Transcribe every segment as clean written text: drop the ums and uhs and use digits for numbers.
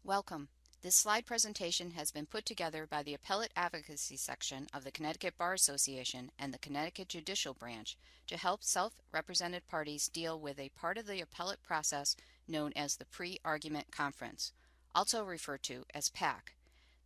Welcome. This slide presentation has been put together by the Appellate Advocacy Section of the Connecticut Bar Association and the Connecticut Judicial Branch to help self-represented parties deal with a part of the appellate process known as the Pre-Argument Conference, also referred to as PAC.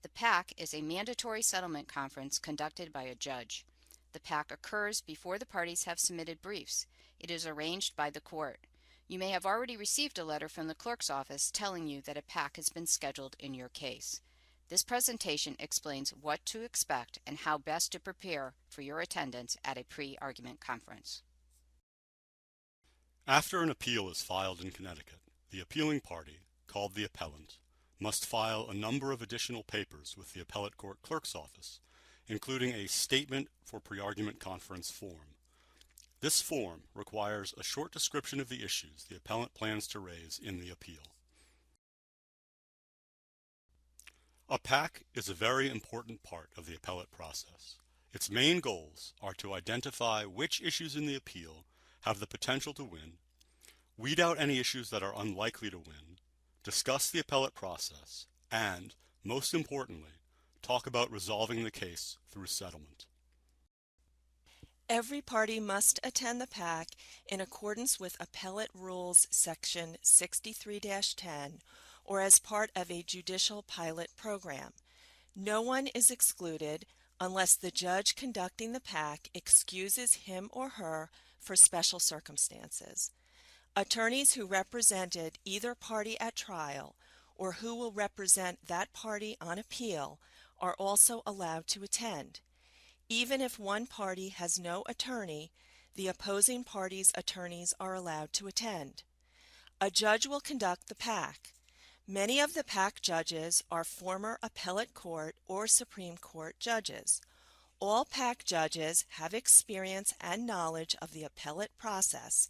The PAC is a mandatory settlement conference conducted by a judge. The PAC occurs before the parties have submitted briefs. It is arranged by the court. You may have already received a letter from the clerk's office telling you that a PAC has been scheduled in your case. This presentation explains what to expect and how best to prepare for your attendance at a pre-argument conference. After an appeal is filed in Connecticut, the appealing party, called the appellant, must file a number of additional papers with the appellate court clerk's office, including a statement for pre-argument conference form. This form requires a short description of the issues the appellant plans to raise in the appeal. A PAC is a very important part of the appellate process. Its main goals are to identify which issues in the appeal have the potential to win, weed out any issues that are unlikely to win, discuss the appellate process, and, most importantly, talk about resolving the case through settlement. Every party must attend the PAC in accordance with Appellate Rules Section 63-10 or as part of a judicial pilot program. No one is excluded unless the judge conducting the PAC excuses him or her for special circumstances. Attorneys who represented either party at trial or who will represent that party on appeal are also allowed to attend. Even if one party has no attorney, the opposing party's attorneys are allowed to attend. A judge will conduct the PAC. Many of the PAC judges are former appellate court or Supreme Court judges. All PAC judges have experience and knowledge of the appellate process,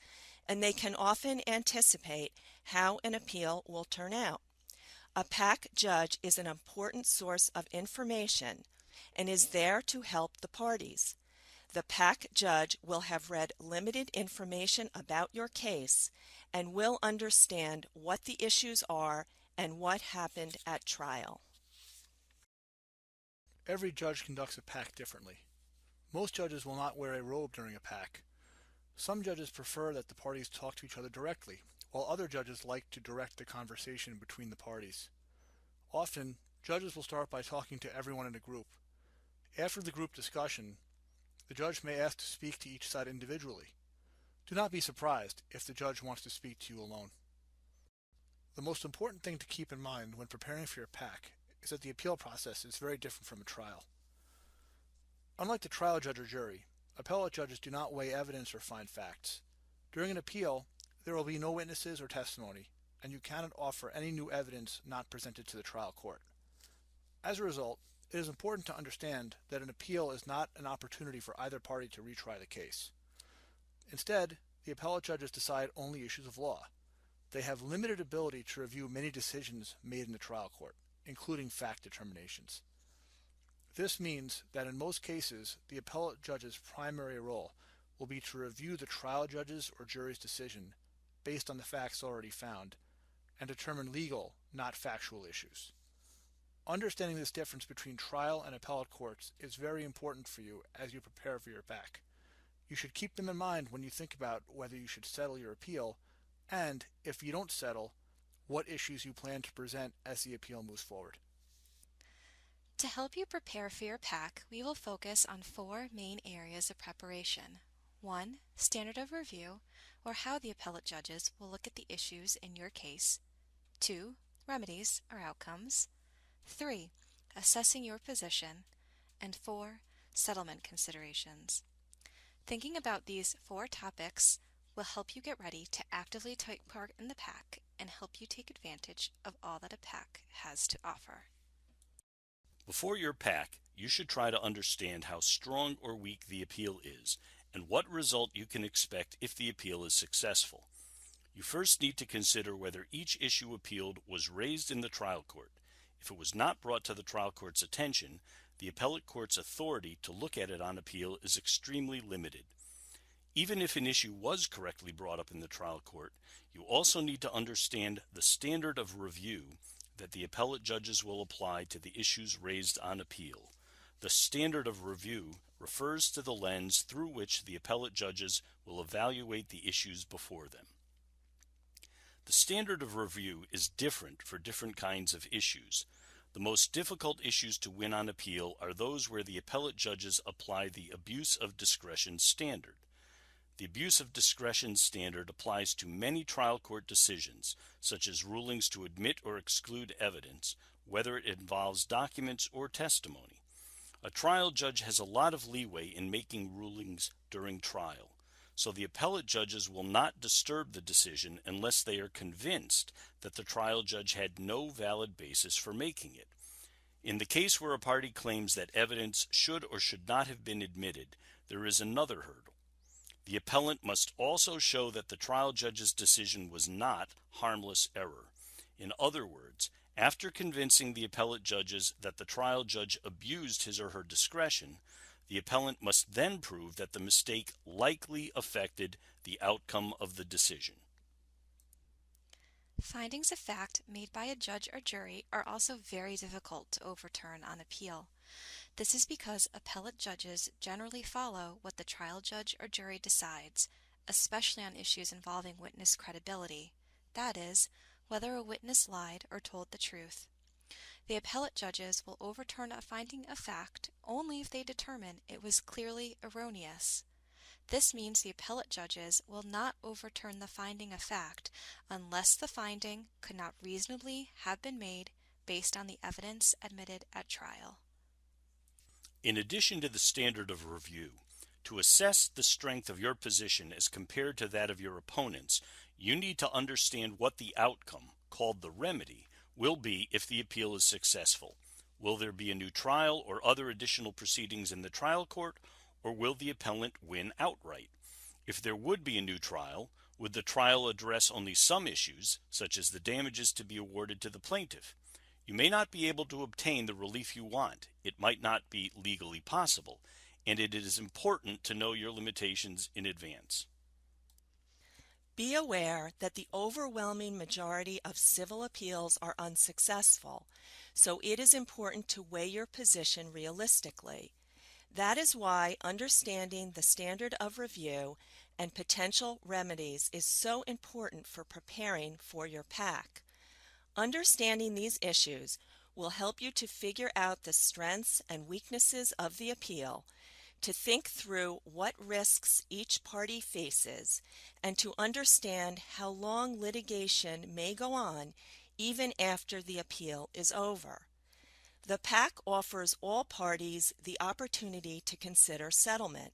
and they can often anticipate how an appeal will turn out. A PAC judge is an important source of information and is there to help the parties. The PAC judge will have read limited information about your case and will understand what the issues are and what happened at trial. Every judge conducts a PAC differently. Most judges will not wear a robe during a PAC. Some judges prefer that the parties talk to each other directly, while other judges like to direct the conversation between the parties. Often, judges will start by talking to everyone in a group. After the group discussion, the judge may ask to speak to each side individually. Do not be surprised if the judge wants to speak to you alone. The most important thing to keep in mind when preparing for your PAC is that the appeal process is very different from a trial. Unlike the trial judge or jury, appellate judges do not weigh evidence or find facts. During an appeal, there will be no witnesses or testimony, and you cannot offer any new evidence not presented to the trial court. As a result, it is important to understand that an appeal is not an opportunity for either party to retry the case. Instead, the appellate judges decide only issues of law. They have limited ability to review many decisions made in the trial court, including fact determinations. This means that in most cases, the appellate judge's primary role will be to review the trial judge's or jury's decision based on the facts already found and determine legal, not factual issues. Understanding this difference between trial and appellate courts is very important for you as you prepare for your PAC. You should keep them in mind when you think about whether you should settle your appeal, and, if you don't settle, what issues you plan to present as the appeal moves forward. To help you prepare for your PAC, we will focus on 4 main areas of preparation. 1. Standard of review, or how the appellate judges will look at the issues in your case. 2. Remedies, or outcomes. 3. Assessing your position. And 4. Settlement considerations. Thinking about these 4 topics will help you get ready to actively take part in the PAC and help you take advantage of all that a PAC has to offer. Before your PAC, you should try to understand how strong or weak the appeal is and what result you can expect if the appeal is successful. You first need to consider whether each issue appealed was raised in the trial court. If it was not brought to the trial court's attention, the appellate court's authority to look at it on appeal is extremely limited. Even if an issue was correctly brought up in the trial court, you also need to understand the standard of review that the appellate judges will apply to the issues raised on appeal. The standard of review refers to the lens through which the appellate judges will evaluate the issues before them. The standard of review is different for different kinds of issues. The most difficult issues to win on appeal are those where the appellate judges apply the abuse of discretion standard. The abuse of discretion standard applies to many trial court decisions, such as rulings to admit or exclude evidence, whether it involves documents or testimony. A trial judge has a lot of leeway in making rulings during trial, so the appellate judges will not disturb the decision unless they are convinced that the trial judge had no valid basis for making it. In the case where a party claims that evidence should or should not have been admitted, there is another hurdle. The appellant must also show that the trial judge's decision was not harmless error. In other words, after convincing the appellate judges that the trial judge abused his or her discretion, the appellant must then prove that the mistake likely affected the outcome of the decision. Findings of fact made by a judge or jury are also very difficult to overturn on appeal. This is because appellate judges generally follow what the trial judge or jury decides, especially on issues involving witness credibility, that is, whether a witness lied or told the truth. The appellate judges will overturn a finding of fact only if they determine it was clearly erroneous. This means the appellate judges will not overturn the finding of fact unless the finding could not reasonably have been made based on the evidence admitted at trial. In addition to the standard of review, to assess the strength of your position as compared to that of your opponents, you need to understand what the outcome, called the remedy, will be if the appeal is successful. Will there be a new trial or other additional proceedings in the trial court, or will the appellant win outright? If there would be a new trial, would the trial address only some issues, such as the damages to be awarded to the plaintiff? You may not be able to obtain the relief you want. It might not be legally possible, and it is important to know your limitations in advance. Be aware that the overwhelming majority of civil appeals are unsuccessful, so it is important to weigh your position realistically. That is why understanding the standard of review and potential remedies is so important for preparing for your PAC. Understanding these issues will help you to figure out the strengths and weaknesses of the appeal, to think through what risks each party faces, and to understand how long litigation may go on even after the appeal is over. The PAC offers all parties the opportunity to consider settlement.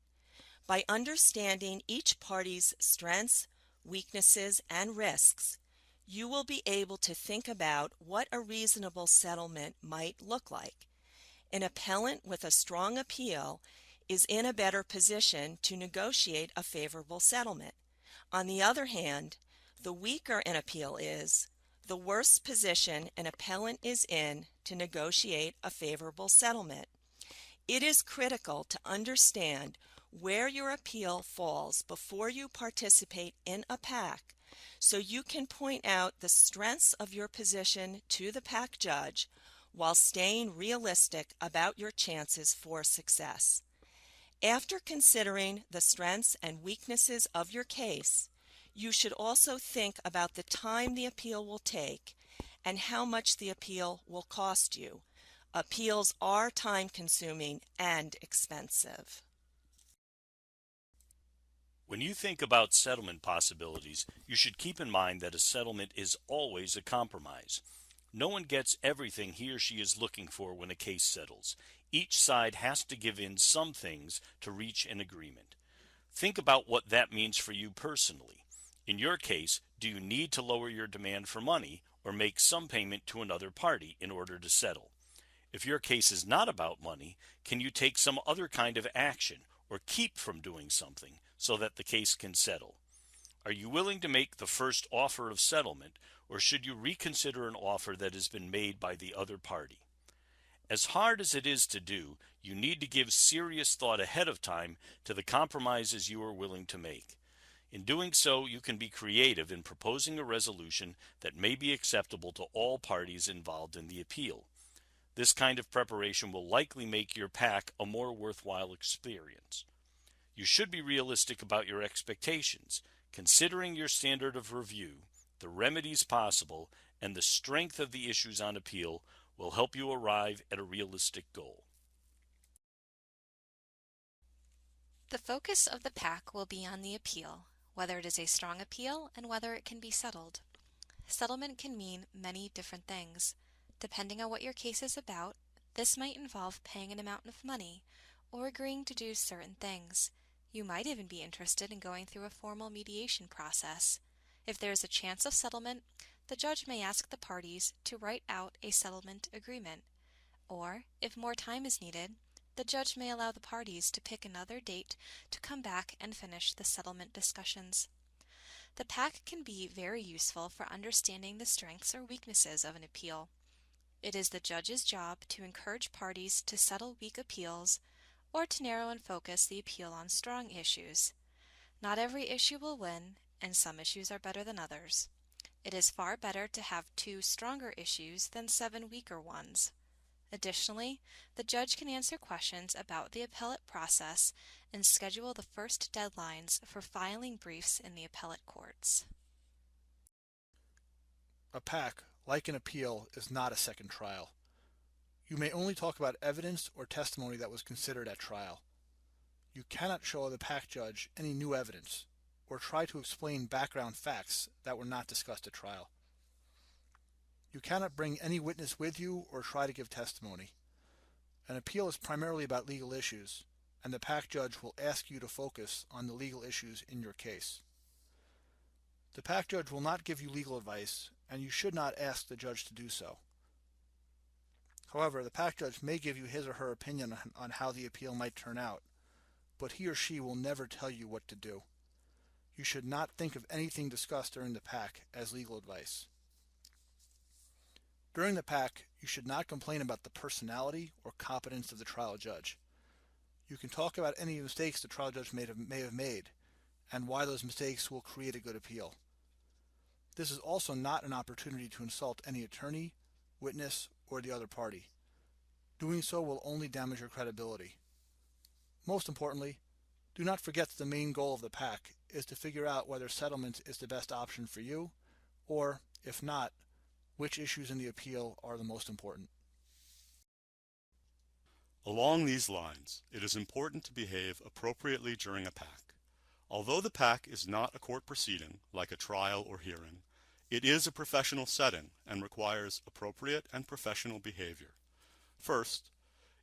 By understanding each party's strengths, weaknesses, and risks, you will be able to think about what a reasonable settlement might look like. An appellant with a strong appeal is in a better position to negotiate a favorable settlement. On the other hand, the weaker an appeal is, the worse position an appellant is in to negotiate a favorable settlement. It is critical to understand where your appeal falls before you participate in a PAC, so you can point out the strengths of your position to the PAC judge while staying realistic about your chances for success. After considering the strengths and weaknesses of your case, you should also think about the time the appeal will take and how much the appeal will cost you. Appeals are time-consuming and expensive. When you think about settlement possibilities, you should keep in mind that a settlement is always a compromise. No one gets everything he or she is looking for when a case settles. Each side has to give in some things to reach an agreement. Think about what that means for you personally. In your case, do you need to lower your demand for money or make some payment to another party in order to settle? If your case is not about money, can you take some other kind of action or keep from doing something so that the case can settle? Are you willing to make the first offer of settlement, or should you reconsider an offer that has been made by the other party? As hard as it is to do, you need to give serious thought ahead of time to the compromises you are willing to make. In doing so, you can be creative in proposing a resolution that may be acceptable to all parties involved in the appeal. This kind of preparation will likely make your PAC a more worthwhile experience. You should be realistic about your expectations, considering your standard of review, the remedies possible, and the strength of the issues on appeal will help you arrive at a realistic goal. The focus of the PAC will be on the appeal, whether it is a strong appeal and whether it can be settled. Settlement can mean many different things. Depending on what your case is about, this might involve paying an amount of money or agreeing to do certain things. You might even be interested in going through a formal mediation process. If there is a chance of settlement, the judge may ask the parties to write out a settlement agreement. Or, if more time is needed, the judge may allow the parties to pick another date to come back and finish the settlement discussions. The PAC can be very useful for understanding the strengths or weaknesses of an appeal. It is the judge's job to encourage parties to settle weak appeals or to narrow and focus the appeal on strong issues. Not every issue will win, and some issues are better than others. It is far better to have 2 stronger issues than 7 weaker ones. Additionally, the judge can answer questions about the appellate process and schedule the first deadlines for filing briefs in the appellate courts. A PAC, like an appeal, is not a second trial. You may only talk about evidence or testimony that was considered at trial. You cannot show the PAC judge any new evidence or try to explain background facts that were not discussed at trial. You cannot bring any witness with you or try to give testimony. An appeal is primarily about legal issues, and the PAC judge will ask you to focus on the legal issues in your case. The PAC judge will not give you legal advice, and you should not ask the judge to do so. However, the PAC judge may give you his or her opinion on how the appeal might turn out, but he or she will never tell you what to do. You should not think of anything discussed during the PAC as legal advice. During the PAC, you should not complain about the personality or competence of the trial judge. You can talk about any mistakes the trial judge may have made, and why those mistakes will create a good appeal. This is also not an opportunity to insult any attorney, witness, or the other party. Doing so will only damage your credibility. Most importantly, do not forget that the main goal of the PAC is to figure out whether settlement is the best option for you, or, if not, which issues in the appeal are the most important. Along these lines, it is important to behave appropriately during a PAC. Although the PAC is not a court proceeding, like a trial or hearing, it is a professional setting and requires appropriate and professional behavior. First,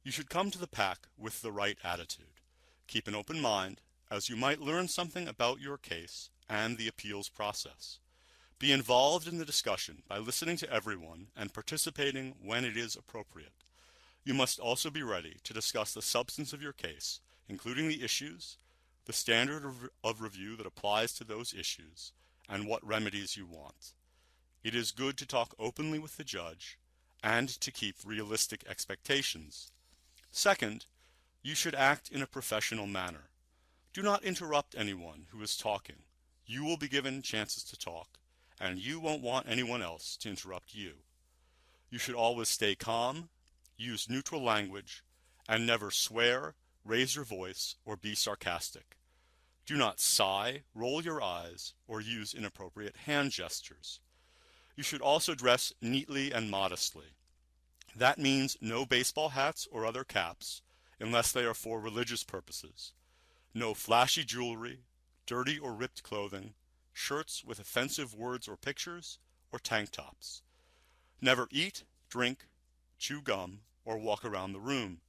you should come to the PAC with the right attitude. Keep an open mind, as you might learn something about your case and the appeals process. Be involved in the discussion by listening to everyone and participating when it is appropriate. You must also be ready to discuss the substance of your case, including the issues, the standard of review that applies to those issues, and what remedies you want. It is good to talk openly with the judge and to keep realistic expectations. Second, you should act in a professional manner. Do not interrupt anyone who is talking. You will be given chances to talk, and you won't want anyone else to interrupt you. You should always stay calm, use neutral language, and never swear, raise your voice, or be sarcastic. Do not sigh, roll your eyes, or use inappropriate hand gestures. You should also dress neatly and modestly. That means no baseball hats or other caps, unless they are for religious purposes. No flashy jewelry, dirty or ripped clothing, shirts with offensive words or pictures, or tank tops. Never eat, drink, chew gum, or walk around the room.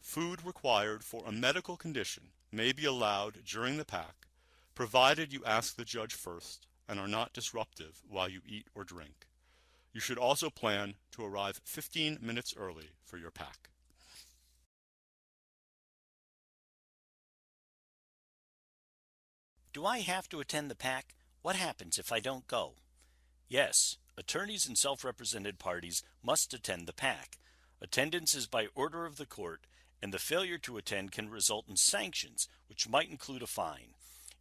Food required for a medical condition may be allowed during the PAC, provided you ask the judge first and are not disruptive while you eat or drink. You should also plan to arrive 15 minutes early for your PAC. Do I have to attend the PAC? What happens if I don't go? Yes, attorneys and self-represented parties must attend the PAC. Attendance is by order of the court, and the failure to attend can result in sanctions, which might include a fine.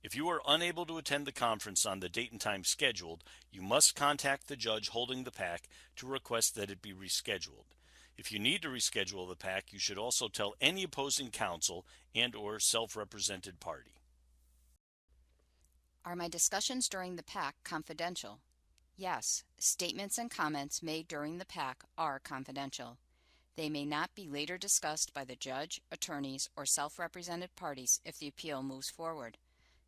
If you are unable to attend the conference on the date and time scheduled, you must contact the judge holding the PAC to request that it be rescheduled. If you need to reschedule the PAC, you should also tell any opposing counsel and/or self-represented party. Are my discussions during the PAC confidential? Yes, statements and comments made during the PAC are confidential. They may not be later discussed by the judge, attorneys, or self-represented parties if the appeal moves forward.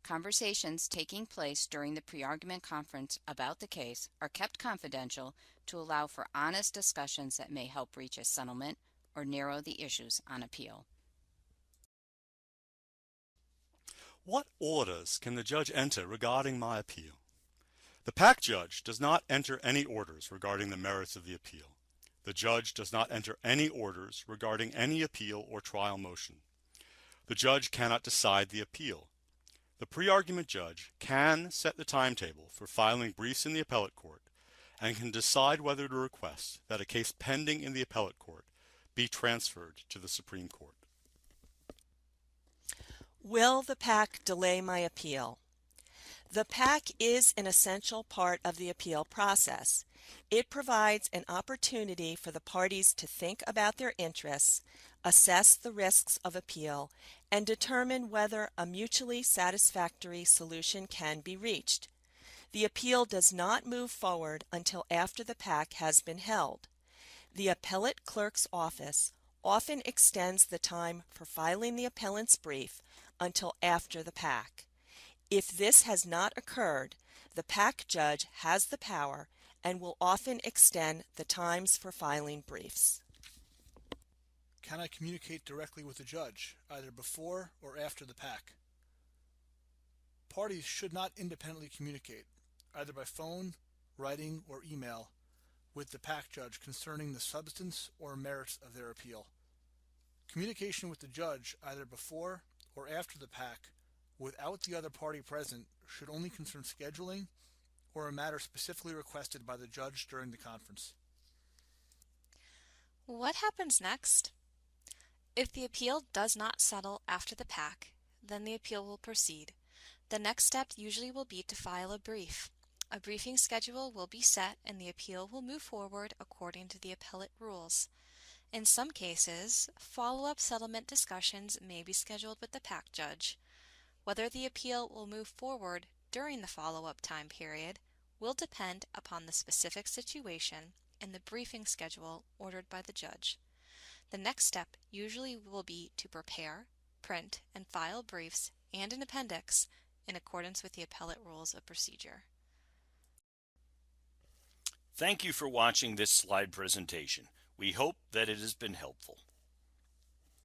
Conversations taking place during the pre-argument conference about the case are kept confidential to allow for honest discussions that may help reach a settlement or narrow the issues on appeal. What orders can the judge enter regarding my appeal? The PAC judge does not enter any orders regarding the merits of the appeal. The judge does not enter any orders regarding any appeal or trial motion. The judge cannot decide the appeal. The pre-argument judge can set the timetable for filing briefs in the appellate court and can decide whether to request that a case pending in the appellate court be transferred to the Supreme Court. Will the PAC delay my appeal? The PAC is an essential part of the appeal process. It provides an opportunity for the parties to think about their interests, assess the risks of appeal, and determine whether a mutually satisfactory solution can be reached. The appeal does not move forward until after the PAC has been held. The appellate clerk's office often extends the time for filing the appellant's brief until after the PAC. If this has not occurred, the PAC judge has the power and will often extend the times for filing briefs. Can I communicate directly with the judge, either before or after the PAC? Parties should not independently communicate, either by phone, writing, or email, with the PAC judge concerning the substance or merits of their appeal. Communication with the judge, either before or after the PAC, without the other party present, should only concern scheduling or a matter specifically requested by the judge during the conference. What happens next? If the appeal does not settle after the PAC, then the appeal will proceed. The next step usually will be to file a brief. A briefing schedule will be set and the appeal will move forward according to the appellate rules. In some cases, follow-up settlement discussions may be scheduled with the PAC judge. Whether the appeal will move forward during the follow-up time period will depend upon the specific situation and the briefing schedule ordered by the judge. The next step usually will be to prepare, print, and file briefs and an appendix in accordance with the appellate rules of procedure. Thank you for watching this slide presentation. We hope that it has been helpful.